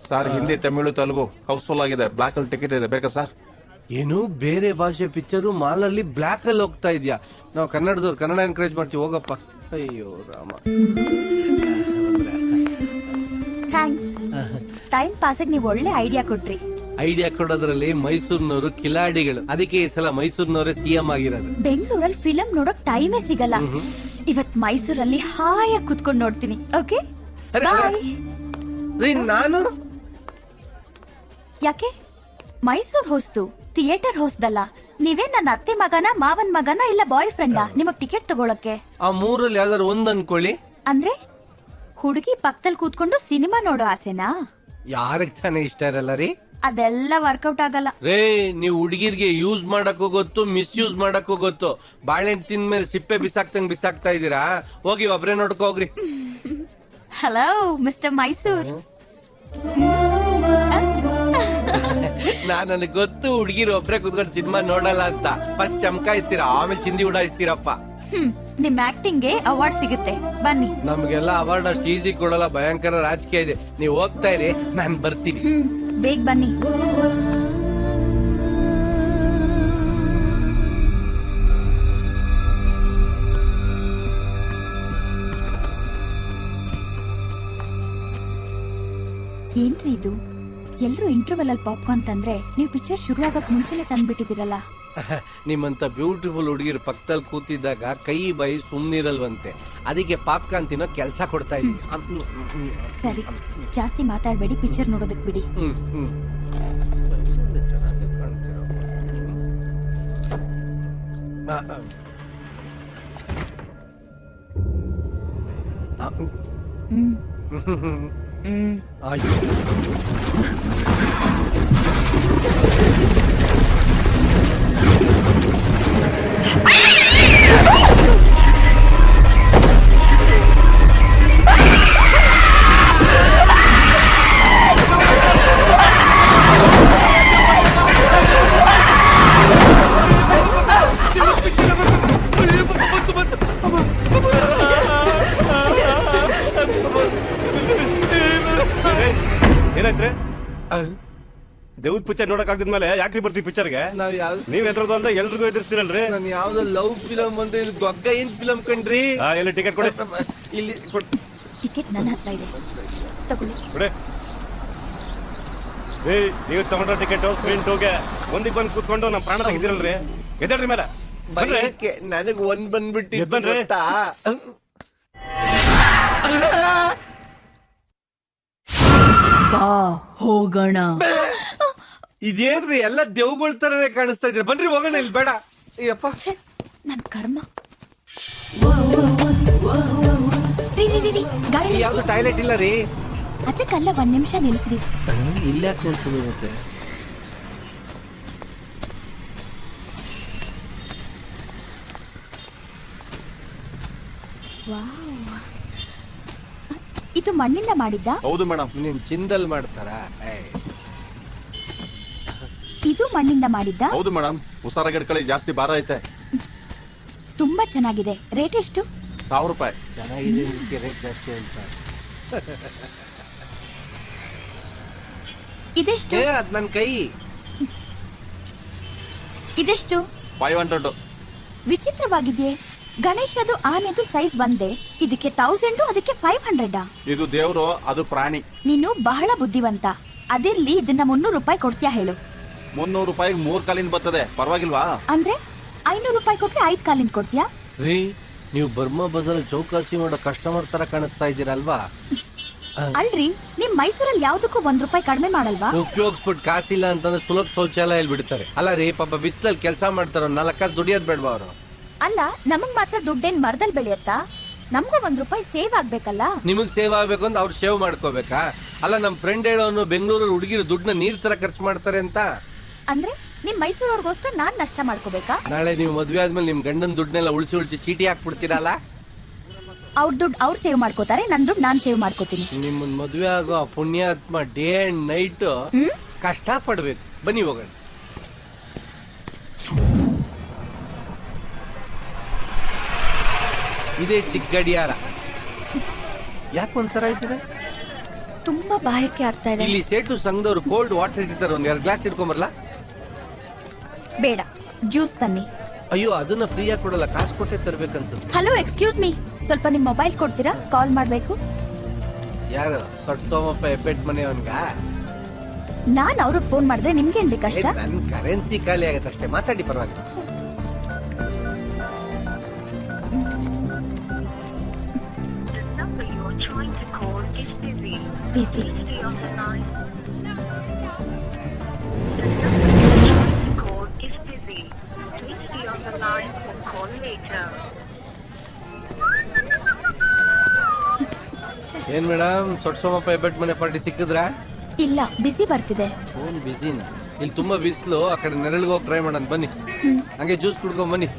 Sir Hindi Tamil Telugu house full ಆಗಿದೆ, block ಅಲ್ಲಿ ticket ಇದೆ, ಬೇಕಾ ಸರ್? ಏನು ಬೇರೆ ಭಾಷೆ ಪಿಕ್ಚರು ಮಾಲಲ್ಲಿ ಬ್ಲಾಕ್ ಅಲ್ಲಿ ಹೋಗ್ತಾ ಇದ್ಯಾ? ನಾವು ಕನ್ನಡದವ್ರು ಕನ್ನಡ ಎನ್ಕರೇಜ್ ಮಾಡ್ತೀವಿ, ಹೋಗಪ್ಪ. ಅಯ್ಯೋ ರಾಮ. ಥ್ಯಾಂಕ್ಸ್. ಟೈಮ್ ಪಾಸಿಗೆ ನೀವು ಒಳ್ಳೆ ಐಡಿಯಾ ಕೊಟ್ರಿ. ಐಡಿಯಾ ಕೊಡೋದ್ರಲ್ಲಿ ಮೈಸೂರಿನವರು ಕಿಲಾಡಿಗಳು, ಅದಕ್ಕೆ ಈ ಸಲ ಮೈಸೂರಿನವರೇ ಸಿಎಂ ಆಗಿರೋದು. ಬೆಂಗಳೂರಲ್ಲಿ ಫಿಲಂ ನೋಡೋಕ್ ಟೈಮೇ ಸಿಗಲ್ಲ. ಇವತ್ ಮೈಸೂರಲ್ಲಿ ಹಾಯಾಗಿ ಕುತ್ಕೊಂಡು ನೋಡ್ತೀನಿ. Okay bye. ನಾನು ಯಾಕೆ ಮೈಸೂರ್ ಹೊಸ್ತು ಥಿಯೇಟರ್ ಹೊಸ್ದಲ್ಲ. ನೀವೇ ನನ್ನ ಅತ್ತೆ ಮಗನ, ಮಾವನ್ ಮಗನ, ಇಲ್ಲ ಬಾಯ್ ಫ್ರೆಂಡಾ ನಿಮಗ್ ಟಿಕೆಟ್ ತಗೊಳಕ್ಕೆ? ಆ ಮೂರಲ್ಲಿ ಯಾವ್ದಾರು ಒಂದ್ ಅನ್ಕೊಳ್ಳಿ. ಅಂದ್ರೆ ಹುಡುಗಿ ಪಕ್ಕದಲ್ಲಿ ಕೂತ್ಕೊಂಡು ಸಿನಿಮಾ ನೋಡೋ ಆಸೆನಾ? ಯಾರಿಗ್ ತಾನೇ ಇಷ್ಟ ಇರಲ್ಲ ರೀ? ಅದೆಲ್ಲ ವರ್ಕೌಟ್ ಆಗಲ್ಲ ರೇ. ನೀವು ಹುಡುಗಿರ್ಗೆ ಯೂಸ್ ಮಾಡಕ್ ಗೊತ್ತು, ಮಿಸ್ಯೂಸ್ ಮಾಡಕ್ ಗೊತ್ತು. ಬಾಳೆಹಣ್ಣು ತಿಂದ್ಮೇಲೆ ಸಿಪ್ಪೆ ಬಿಸಾಕ್ತಾ ಇದೀರಾ? ಹೋಗಿ ಒಬ್ರೇ ನೋಡ್ಕೊ ಹೋಗ್ರಿ. Hello mister Mysore. ನನಗೆ ಗೊತ್ತು ಹುಡುಗಿರು ಒಬ್ರೇ ಕುತ್ಕೊಂಡು ಸಿನಿಮಾ ನೋಡಲ್ಲ ಅಂತ. ಫಸ್ಟ್ ಚಮಕಾಯಿಸ್ತೀರಾ, ಆಮೇಲೆ ಚಿಂದಿ ಉಡಾಯಿಸ್ತೀರಪ್ಪ. ನಿಮ್ ಆಕ್ಟಿಂಗ್ ಗೆ ಅವಾರ್ಡ್ ಸಿಗುತ್ತೆ, ಬನ್ನಿ. ನಮ್ಗೆಲ್ಲ ಅವಾರ್ಡ್ ಅಷ್ಟು ಈಸಿ ಕೊಡಲ್ಲ, ಭಯಂಕರ ರಾಜಕೀಯ ಇದೆ. ನೀವು ಹೋಗ್ತಾ ಇರಿ, ನಾನ್ ಬರ್ತೀನಿ. ಬೇಗ ಬನ್ನಿ. ಏನ್ರಿ ಇದು? ಎಲ್ರು ಇಂಟರ್ವಲ್ ಅಲ್ಲಿ ಪಾಪ್ಕಾರ್ನ್ ತಂದ್ರೆ ನೀವು ಪಿಕ್ಚರ್ ಶುರು ಆಗಕ್ ಮುಂಚೆನೆ ತಂದ್ಬಿಟ್ಟಿದಿರಲ್ಲ. ನಿಮ್ಮಂತ ಬ್ಯೂಟಿಫುಲ್ ಹುಡುಗಿರು ಪಕ್ಕದಲ್ಲಿ ಕೂತಿದ್ದಾಗ ಕೈ ಬೈ ಸುಮ್ನಿರಲ್ವಂತೆ, ಅದಕ್ಕೆ ಪಾಪ್ಕಾರ್ನ್ ತಿನ್ನೋ ಕೆಲಸ ಕೊಡ್ತಾ ಇದೀನಿ. ಸರಿ, ಜಾಸ್ತಿ ಮಾತಾಡ್ಬೇಡಿ, ಪಿಕ್ಚರ್ ನೋಡೋದಕ್ ಬಿಡಿ. ಅಯ್ಯೋ ಏನಾಯ್ತ್ರೆ? ದೇವ್ರ ಪಿಕ್ಚರ್ ನೋಡಕ್ ಆಗಿದ್ಮೇಲೆ ಯಾಕ್ರಿ ಬರ್ತೀವಿ ಪಿಕ್ಚರ್ಗೆ? ನೀವ್ ಎದ್ರದ್ದು ಅಂತ ಎಲ್ರಿಗೂ ಎದುರ್ತೀರಲ್ರಿ. ನಾನು ಯಾವ್ದೋ ಲವ್ ಫಿಲಂ ಅಂತ ಇಲ್ಲಿ ದೊಗ್ಗ ಏನ್ ಫಿಲಂ ಕಂಡ್ರಿ? ಎಲ್ಲಿ ಟಿಕೆಟ್ ಕೊಡಿ. ಇಲ್ಲಿ ಟಿಕೆಟ್ ನನ್ನ ಹತ್ರ ಇದೆ, ತಗೊಳ್ಳಿ. ಕೊಡಿ. ನೀವು ತಗೊಂಡ್ರ ಟಿಕೆಟ್ ಸ್ಕ್ರೀನ್ ಟೂಗೆ ಒಂದಿಗೆ ಬಂದು ಕೂತ್ಕೊಂಡು ನಮ್ ಪ್ರಾಣ ತೆಗಿದಿರಲ್ರಿ. ಎದ್ರಿ ಮೇಲೆ ನನಗ್ ಒಂದ್ ಬಂದ್ಬಿಟ್ಟು ಬನ್ರಿ. ಬಾ ಹೋಗೋಣ. ಇದೇನ್ರಿ ಎಲ್ಲ ದೇವ್ಗಳ ತರನೇ ಕಾಣಿಸ್ತಾ ಇದ್ರೆ? ಬನ್ರಿ ಹೋಗೋಣ, ಇಲ್ಲಿ ಬೇಡ. ಅಯ್ಯಪ್ಪ ನನ್ ಕರ್ಮ. ಗಾಡಿ ಯಾವ್ದು ಟಾಯ್ಲೆಟ್ ಇಲ್ಲ ರೀ? ಅದಕ್ಕಲ್ಲ, 1 ನಿಮಿಷ ನಿಲ್ಸ್ರಿ. ಇಲ್ಲ ಯಾಕೆ ನಿಲ್ಸೋದು ಮತ್ತೆ? ಇದು ಮಣ್ಣಿಂದ ಮಾಡಿದ್ದ? ಹೌದು ಮೇಡಮ್. ನೀನ್ ಚಿಂದಲ್ ಮಾಡ್ತಾರ? ಇದು ಮಣ್ಣಿಂದ ಮಾಡಿದ್ದ? ಹೌದು ಮೇಡಮ್. ಉಸಾರ ಗಿಡಕಳಿ ಜಾಸ್ತಿ ಭಾರ ಐತೆ. ತುಂಬಾ ಚೆನ್ನಾಗಿದೆ. ರೇಟ್ ಎಷ್ಟು? 1000 ರೂಪಾಯಿ. ಚೆನ್ನಾಗಿದೆ, ರೇಟ್ ಜಾಸ್ತಿ ಅಂತ. ಇದೆಷ್ಟು? ಅದ್ ನನ್ ಕೈ. ಇದೆಷ್ಟು? 500. ವಿಚಿತ್ರವಾಗಿದೆಯೇ, ಗಣೇಶದು ಆನೆದು ಸೈಜ್ ಒಂದೇ, ಇದಕ್ಕೆ 1000, ಅದಕ್ಕೆ 500. ಇದು ದೇವ್ರು, ಅದು ಪ್ರಾಣಿ. ನೀನು ಬಹಳ ಬುದ್ಧಿವಂತ. ಅದಿರ್ಲಿ, ಇದನ್ನ 300 ರೂಪಾಯಿ ಕೊಡ್ತೀಯಾ ಹೇಳು? 300 ರೂಪಾಯಿಗೆ 3 ಕಾಲಿಂದ ಬರ್ತದೆ, ಪರವಾಗಿಲ್ವಾ? ಅಂದ್ರೆ 500 ರೂಪಾಯಿ ಕೊಟ್ರೆ 5 ಕಾಲಿಂದ ಕೊಡ್ತೀಯಾ? ರೀ, ನೀವು ಬರ್ಮಾ ಬಜಾರ್ ಚೌಕಾಸಿ ಮಾಡೋ ಕಸ್ಟಮರ್ ತರ ಕಾಣಿಸ್ತಾ ಇದ್ದೀರಲ್ವಾ? ಅಲ್ರಿ, ನಿಮ್ ಮೈಸೂರಲ್ಲಿ ಯಾವ್ದಕ್ಕೂ 1 ರೂಪಾಯಿ ಕಡಿಮೆ ಮಾಡಲ್ವಾ? ಉಪಯೋಗಿಸ್ಬಿಟ್ಟು ಕಾಸಿಲ್ಲ ಅಂತಂದ್ರೆ ಸುಲಭ ಶೌಚಾಲಯ ಬಿಡ್ತಾರೆ. ಅಲ್ಲ ರೀ, ಪಾಪ ಬಿಸ್ಲಲ್ಲಿ ಕೆಲಸ ಮಾಡ್ತಾರ, 4 ಕಾಸು ದುಡಿಯೋದ್ ಬೇಡವಾ ಅವರು? ಅಲ್ಲ, ನಮಗ್ ಮಾತ್ರ ದುಡ್ಡೇನ್ ಮರದಲ್ಲಿ ಬೆಳೆಯತ್ತಾ? ನಮಗೂ 1 ರೂಪಾಯಿ ಸೇವ್ ಆಗ್ಬೇಕಲ್ಲ? ನಿಮಗ್ ಸೇವ್ ಆಗ್ಬೇಕು ಅಂತ ಅವ್ರು ಸೇವ್ ಮಾಡ್ಕೋಬೇಕಾ? ಅಲ್ಲ, ನಮ್ ಫ್ರೆಂಡ್ ಹೇಳೋನು ಬೆಂಗಳೂರಲ್ಲಿ ಹುಡುಗಿರು ದುಡ್ಡನ್ನ ನೀರ್ ತರ ಖರ್ಚು ಮಾಡ್ತಾರೆ ಅಂತ. ಅಂದ್ರೆ ನಿಮ್ ಮೈಸೂರವ್ರಿಗೋಸ್ಕರ ನಾನ್ ನಷ್ಟ ಮಾಡ್ಕೋಬೇಕಾ? ನಾಳೆ ನೀವು ಮದ್ವೆ ಆದ್ಮೇಲೆ ನಿಮ್ ಗಂಡನ್ ದುಡ್ಡನ್ನೆಲ್ಲ ಉಳಿಸಿ ಚೀಟಿ ಹಾಕ್ಬಿಡ್ತೀರಲ್ಲ? ಅವ್ರ ದುಡ್ಡು ಅವ್ರು ಸೇವ್ ಮಾಡ್ಕೋತಾರೆ, ನನ್ ದುಡ್ಡು ನಾನ್ ಸೇವ್ ಮಾಡ್ಕೋತೀನಿ. ನಿಮ್ಮನ್ ಮದ್ವೆ ಆಗೋ ಆ ಪುಣ್ಯಾತ್ಮ ಡೇ ಅಂಡ್ ನೈಟ್ ಕಷ್ಟ ಪಡ್ಬೇಕು. ಬನ್ನಿ ಹೋಗೋಣ. ಇದೇ ಚಿಕ್ಕ ಗಡಿಯಾರ. ಯಾಕೆ ಒಂಥರ ಇದ್ದೀರ? ತುಂಬಾ ಬಾಯಕ್ಕೆ ಆಗ್ತಾ ಇದೆ. ಇಲ್ಲಿ ಸೇಟು ಸಂಘದವ್ರು ಕೋಲ್ಡ್ ವಾಟರ್ ಇಟ್ಟಿರ್ತಾರೆ, ಒಂದ್ 2 ಗ್ಲಾಸ್ ಇಟ್ಕೊಂಬರ್ಲಾ? ಬೇಡ, ಜ್ಯೂಸ್ ತನ್ನಿ. ಅಯ್ಯೋ, ಅದನ್ನ ಫ್ರೀಯಾಗಿ ಕೊಡಲ್ಲ, ಕಾಸು ಕೊಟ್ಟೆ ತರ್ಬೇಕನ್ಸುತ್ತೆ. ಹಲೋ, ಎಕ್ಸ್ಕ್ಯೂಸ್ ಮೀ, ಸ್ವಲ್ಪ ನಿಮ್ ಮೊಬೈಲ್ ಕೊಡ್ತೀರಾ? ಕಾಲ್ ಮಾಡ್ಬೇಕು. ಯಾರು ಸೊಟ್ ಸೋಮಪ್ಪ ಹೆಬ್ಬೆಟ್ ಮನೆಯವನ್ಗ? ನಾನ್ ಅವ್ರಿಗೆ ಫೋನ್ ಮಾಡಿದ್ರೆ ನಿಮ್ಗೇನ್ರಿ ಕಷ್ಟ? ನನ್ ಕರೆನ್ಸಿ ಖಾಲಿ ಆಗತ್ತೆ ಅಷ್ಟೇ, ಮಾತಾಡಿ ಪರವಾಗಿಲ್ಲ. ಬಿಸಿ. ಏನ್ ಮೇಡಮ್, ಸೊಟ್ ಸೋಮಪ್ಪ ಹೆಬ್ಬೆಟ್ ಮನೆ ಪಾರ್ಟಿ ಸಿಕ್ಕಿದ್ರಾ? ಇಲ್ಲ, ಬಿಸಿ ಬರ್ತಿದೆ. ಫೋನ್ ಬಿಸಿನ? ಇಲ್ಲಿ ತುಂಬಾ ಬಿಸಿಲು, ಆ ಕಡೆ ನೆರಳಿಗೆ ಹೋಗಿ ಟ್ರೈ ಮಾಡೋಣ ಬನ್ನಿ. ಹಂಗೆ ಜ್ಯೂಸ್ ಕುಡ್ಕೊಂಡ್ ಬನ್ನಿ.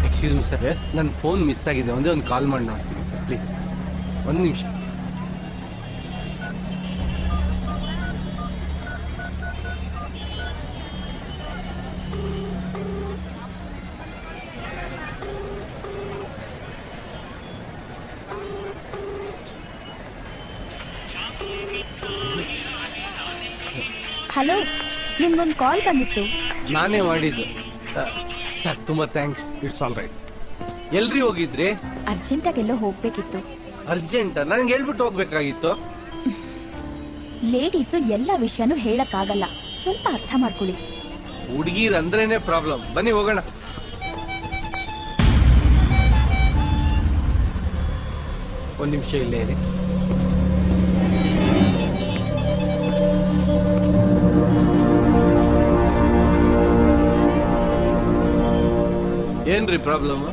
ಎಕ್ಸ್ಕ್ಯೂಸ್ ಮಿ ಸರ್, ನನ್ನ ಫೋನ್ ಮಿಸ್ ಆಗಿದೆ, ಒಂದೇ ಒಂದು ಕಾಲ್ ಮಾಡಿ ನೋಡ್ತೀನಿ ಸರ್, ಪ್ಲೀಸ್ ಒಂದು ನಿಮಿಷ. ಹಲೋ, ನಿಮ್ಗೊಂದು ಕಾಲ್ ಬಂದಿತ್ತು. ನಾನೇ ಮಾಡಿದ್ದು ಸರ್, ತುಂಬಾ ಥ್ಯಾಂಕ್ಸ್. It's all right. ಎಲ್ರಿ ಹೋಗಿದ್ರಿ? ಅರ್ಜೆಂಟಾಗೆಲ್ಲೋ ಹೋಗ್ಬೇಕಿತ್ತು. ಅರ್ಜೆಂಟ್? ನನ್ಗೆ ಹೇಳ್ಬಿಟ್ಟು ಹೋಗ್ಬೇಕಾಗಿತ್ತು. ಲೇಡೀಸು ಎಲ್ಲ ವಿಷಯನೂ ಹೇಳಕ್ಕಾಗಲ್ಲ, ಸ್ವಲ್ಪ ಅರ್ಥ ಮಾಡ್ಕೊಳ್ಳಿ. ಹುಡುಗಿರ್ ಅಂದ್ರೇನೆ ಪ್ರಾಬ್ಲಮ್. ಬನ್ನಿ ಹೋಗೋಣ. ಒಂದ್ ನಿಮಿಷ ಇಲ್ಲೇ ಇರಿ. ಏನ್ರಿ ಪ್ರಾಬ್ಲಮ್?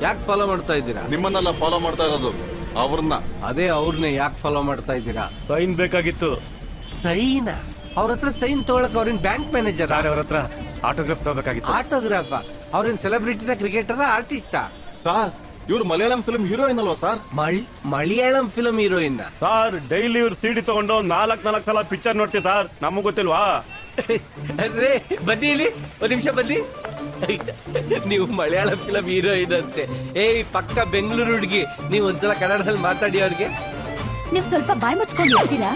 ಯಾಕೆ ಫಾಲೋ ಮಾಡ್ತಾ ಇದ್ದೀರಾ? ನಿಮ್ಮನ್ನೆಲ್ಲ ಫಾಲೋ ಮಾಡ್ತಾ ಇರೋದು ಅವ್ರನ್ನ. ಅದೇ ಅವ್ರನ್ನೇ ಯಾಕೆ ಫಾಲೋ ಮಾಡ್ತಾ ಇದ್ದೀರಾ? ಸೈನ್ ಬೇಕಾಗಿತ್ತು. ಸೈನಾ? ಅವ್ರ ಹತ್ರ ಸೈನ್ ತಗೊಳಕ್ ಅವ್ರೇನ್ ಬ್ಯಾಂಕ್ ಮ್ಯಾನೇಜರ್? ಸರ್ ಅವ್ರ ಹತ್ರ ಆಟೋಗ್ರಾಫ್ ತಗೋಬೇಕಾಗಿತ್ತು. ಆಟೋಗ್ರಾಫ? ಅವ್ರೇನ್ ಸೆಲೆಬ್ರಿಟಿನ, ಕ್ರಿಕೆಟರ, ಆರ್ಟಿಸ್ಟಾ? ಸರ್ ಇವ್ರು ಮಲಯಾಳಂ ಫಿಲ್ಮ್ ಹೀರೋಯಿನ್ ಅಲ್ವಾ sir? Malayalam film heroine? Sir daily ಇವ್ರು ಸಿಡಿ ತಗೊಂಡು 4 ಸಲ ಪಿಕ್ಚರ್ ನೋಡ್ತೀವಿ ಸರ್. ನಮಗ್ ಗೊತ್ತಿಲ್ವಾ? ಅದೇ ಬನ್ನಿ ಇಲ್ಲಿ ಒಂದ್ ನಿಮಿಷ ಬನ್ನಿ. ನೀವು ಮಲಯಾಳಂ ಫಿಲಂ ಹೀರೋಯಿನ್ ಅಂತೆ. ಏಯ್ ಪಕ್ಕ ಬೆಂಗಳೂರು ಹುಡುಗಿ, ನೀವು ಒಂದ್ಸಲ ಕನ್ನಡದಲ್ಲಿ ಮಾತಾಡಿ ಅವ್ರಿಗೆ. ನೀವ್ ಸ್ವಲ್ಪ ಬಾಯ್ ಮುಚ್ಕೊಂಡು ಇರ್ತೀರಾ?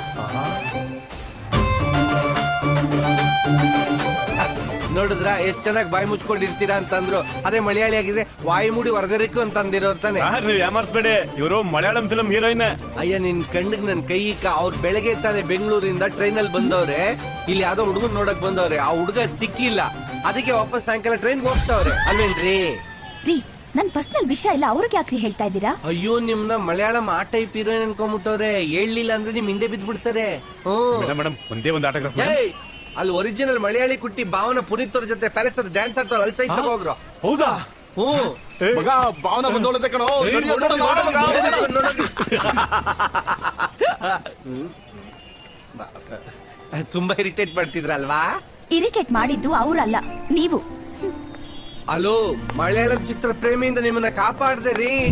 ನೋಡಿದ್ರ ಎಷ್ಟ್ ಚೆನ್ನಾಗಿ ಬಾಯಿ ಮುಚ್ಕೊಂಡಿರ್ತೀರಾ ಅಂತಂದ್ರು. ಅದೇ ಮಲಯಾಳಿ ಆಗಿದ್ರೆ ವಾಯಿ ಮೂಡಿ ವರದರಿಕು ಅಂತ ಅಂದಿರೋರ್ ತಾನೆ. ಸರ್ ನೀವು ಯಾಮಾರ್ಸ್ಬೇಡಿ, ಇವರು ಮಲಯಾಳಂ ಫಿಲ್ಮ್ ಹೀರೋಯಿನ್. ಅಯ್ಯ ನಿನ್ ಕಣ್ಣಿಗೆ ನನ್ ಕೈ ಅವ್ರು ಬೆಳಗ್ಗೆ ತಾನೆ ಬೆಂಗಳೂರಿಂದ ಟ್ರೈನ್ ಅಲ್ಲಿ ಬಂದವ್ರೆ. ಇಲ್ಲಿ ಯಾವ್ದೋ ಹುಡುಗನ್ ನೋಡಕ್ ಬಂದವ್ರೆ. ಆ ಹುಡುಗ ಸಿಕ್ಕಿಲ್ಲ, ಅದಕ್ಕೆ ವಾಪಸ್ ಸಾಯಂಕಾಲ ಟ್ರೈನ್ ಹೋಗ್ತಾವ್ರೆ ಅಲ್ವೇನ್ರಿ? ರೀ, ನನ್ ಪರ್ಸನಲ್ ವಿಷಯ ಎಲ್ಲ ಅವ್ರಿಗೆ ಯಾಕ್ರಿ ಹೇಳ್ತಾ ಇದ್ದೀರಾ? ಅಯ್ಯೋ ನಿಮ್ನ ಮಲಯಾಳಂ ಆ ಟೈಪ್ ಹೀರೋಯಿನ್ ಅನ್ಕೊಂಡ್ಬಿಟ್ಟವ್ರೆ. ಹೇಳಿಲ್ಲ ಅಂದ್ರೆ ನಿಮ್ ಹಿಂದೆ ಬಿದ್ಬಿಡ್ತಾರೆ. ಹ್ಮ್ ಮೇಡಮ್ ಒಂದೇ ಒಂದು ಆಟೋಗ್ರಾಫ್. ಏಯ್, ಅಲ್ಲಿ ಒರಿಜಿನಲ್ ಮಲಯಾಳಿ ಕುಟ್ಟಿ ಭಾವನ ಪುನೀತ್ ಅವ್ರ ಜೊತೆ ಪ್ಯಾಲೇಸ್ ಅದು ಡ್ಯಾನ್ಸ್ ಆಡ್ತಾಳೆ, ಅಲ್ಲಿ ಸೈಡ್ ಹೋಗ್ರು. ಹೌದಾ? ಹ್ಮ್ ಮಗ ಭಾವನ ಬಂದೋಳತೆ ಕಣೋ. ನಡಿಯೋ, ನೋಡು. ತುಂಬಾ ಇರಿಟೇಟ್ ಮಾಡ್ತಿದ್ರಲ್ವಾ? ಇರಿಟೇಟ್ ಮಾಡಿದ್ದು ಅವ್ರಲ್ಲ, ನೀವು. ಅಲೋ, ಮಲಯಾಳಂ ಚಿತ್ರ ಪ್ರೇಮಿಯಿಂದ ನಿಮ್ಮನ್ನ ಕಾಪಾಡ್ದೆ ರೀ.